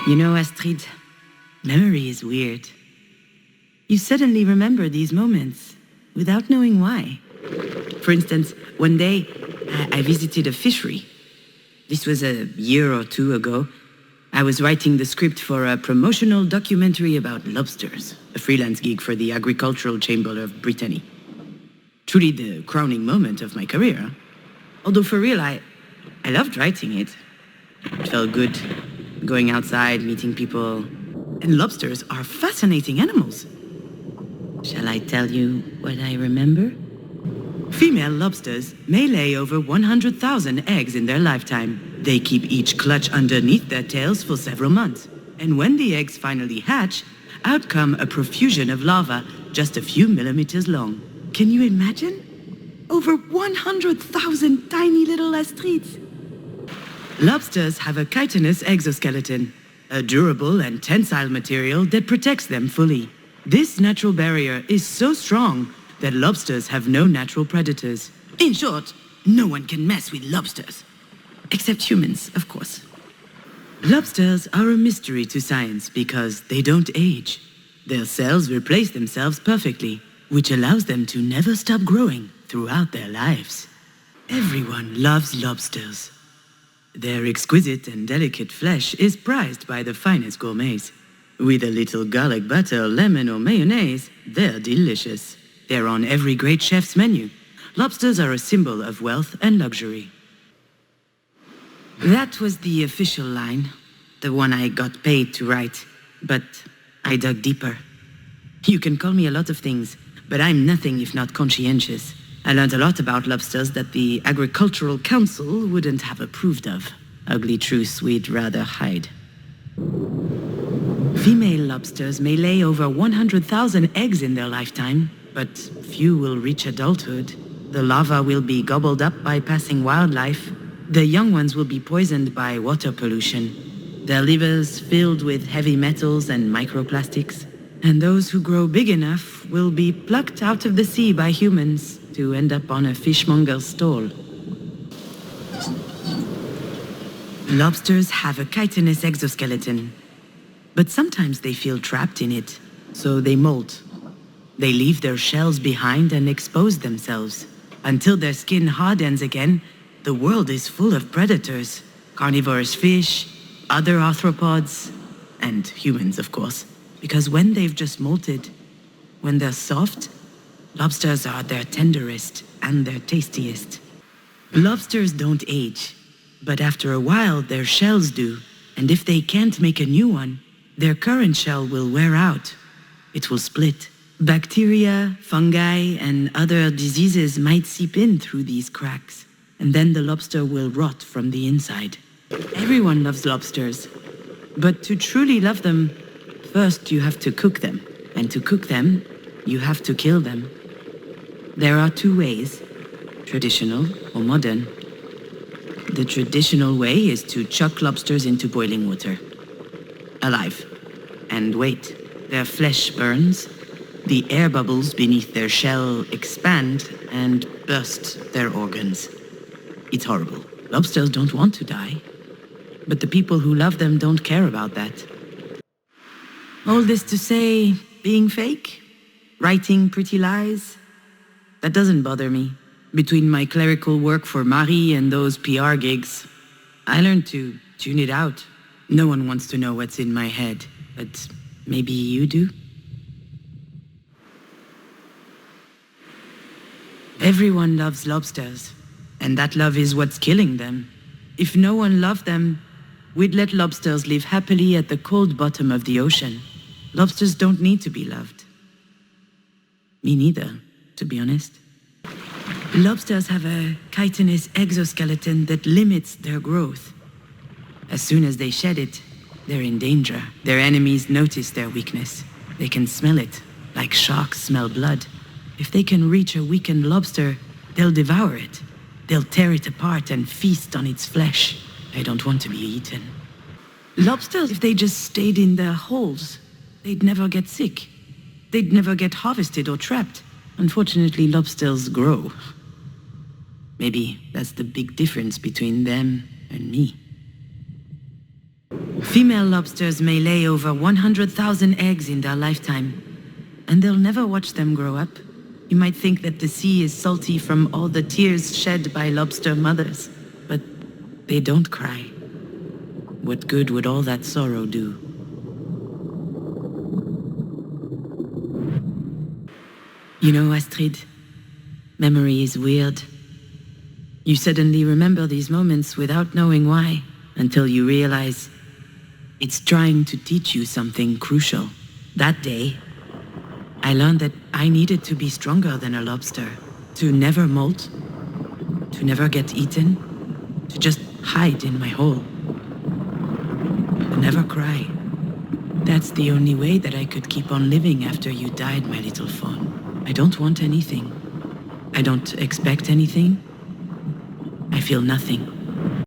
You know, Astrid, memory is weird. You suddenly remember these moments without knowing why. For instance, one day I visited a fishery. This was a year or two ago. I was writing the script for a promotional documentary about lobsters, a freelance gig for the Agricultural Chamber of Brittany. Truly the crowning moment of my career. Although for real, I loved writing it. It felt good, going outside, meeting people. And lobsters are fascinating animals. Shall I tell you what I remember? Female lobsters may lay over 100,000 eggs in their lifetime. They keep each clutch underneath their tails for several months. And when the eggs finally hatch, out come a profusion of larvae just a few millimeters long. Can you imagine? Over 100,000 tiny little Astrids. Lobsters have a chitinous exoskeleton, a durable and tensile material that protects them fully. This natural barrier is so strong that lobsters have no natural predators. In short, no one can mess with lobsters. Except humans, of course. Lobsters are a mystery to science because they don't age. Their cells replace themselves perfectly, which allows them to never stop growing throughout their lives. Everyone loves lobsters. Their exquisite and delicate flesh is prized by the finest gourmets. With a little garlic butter, lemon, or mayonnaise, they're delicious. They're on every great chef's menu. Lobsters are a symbol of wealth and luxury. That was the official line, the one I got paid to write. But I dug deeper. You can call me a lot of things, but I'm nothing if not conscientious. I learned a lot about lobsters that the Agricultural Council wouldn't have approved of. Ugly truths we'd rather hide. Female lobsters may lay over 100,000 eggs in their lifetime, but few will reach adulthood. The larvae will be gobbled up by passing wildlife. The young ones will be poisoned by water pollution. Their livers filled with heavy metals and microplastics. And those who grow big enough will be plucked out of the sea by humans to end up on a fishmonger's stall. Lobsters have a chitinous exoskeleton, but sometimes they feel trapped in it, so they molt. They leave their shells behind and expose themselves. Until their skin hardens again, the world is full of predators. Carnivorous fish, other arthropods, and humans, of course. Because when they've just molted, when they're soft, lobsters are their tenderest and their tastiest. Lobsters don't age, but after a while their shells do, and if they can't make a new one, their current shell will wear out. It will split. Bacteria, fungi, and other diseases might seep in through these cracks, and then the lobster will rot from the inside. Everyone loves lobsters, but to truly love them, first you have to cook them, and to cook them, you have to kill them. There are two ways, traditional or modern. The traditional way is to chuck lobsters into boiling water, alive, and wait. Their flesh burns, the air bubbles beneath their shell expand and burst their organs. It's horrible. Lobsters don't want to die, but the people who love them don't care about that. All this to say, being fake, writing pretty lies, that doesn't bother me. Between my clerical work for Marie and those PR gigs, I learned to tune it out. No one wants to know what's in my head, but maybe you do? Everyone loves lobsters, and that love is what's killing them. If no one loved them, we'd let lobsters live happily at the cold bottom of the ocean. Lobsters don't need to be loved. Me neither, to be honest. Lobsters have a chitinous exoskeleton that limits their growth. As soon as they shed it, they're in danger. Their enemies notice their weakness. They can smell it, like sharks smell blood. If they can reach a weakened lobster, they'll devour it. They'll tear it apart and feast on its flesh. I don't want to be eaten. Lobsters, if they just stayed in their holes, they'd never get sick. They'd never get harvested or trapped. Unfortunately, lobsters grow. Maybe that's the big difference between them and me. Female lobsters may lay over 100,000 eggs in their lifetime, and they'll never watch them grow up. You might think that the sea is salty from all the tears shed by lobster mothers, but they don't cry. What good would all that sorrow do? You know, Astrid, memory is weird. You suddenly remember these moments without knowing why, until you realize it's trying to teach you something crucial. That day, I learned that I needed to be stronger than a lobster, to never molt, to never get eaten, to just hide in my hole, to never cry. That's the only way that I could keep on living after you died, my little fawn. I don't want anything. I don't expect anything. I feel nothing.